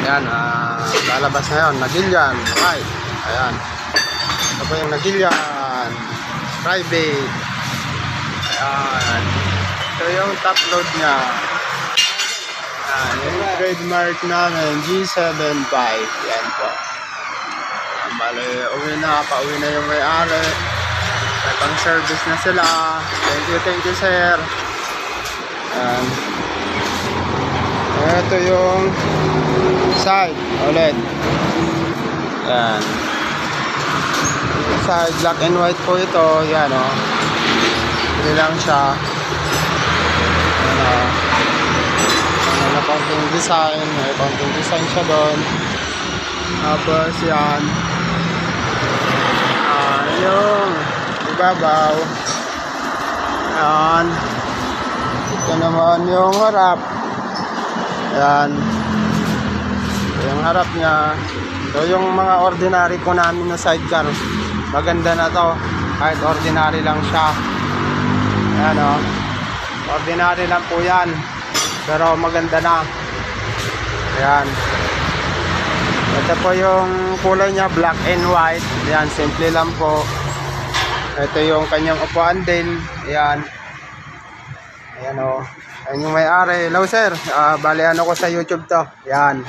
Ayan, lalabas na yun. Nagilian, right. Ayan. Ito po yung nagilian. Private. Ayan. Ito yung top load niya. Ayan, yung trademark namin, G75. Ayan po. Ayan, bale, pauwi na yung may-ari. Pang service na sila. Thank you sir. Ayan. Ito yung side ulit. Ayan. Side black and white po ito. Ayan o. Hindi lang siya. Ayan o. Ano konting design. May konting design siya doon. Tapos yan. Yung ibabaw. Ayan. Ito naman yung harap. Ayan. Yung harap niya. Ito yung mga ordinary po namin na sidecar. Maganda na to. Kahit ordinary lang siya. Ayan o. Ordinary lang po yan. Pero maganda na. Ayan. Ito po yung kulay niya, black and white. Ayan, simple lang po. Ito yung kanyang upuan din. Ayan. Ayan o. Ayan yung may-ari. Hello sir. Bali ano ko sa YouTube to. Ayan.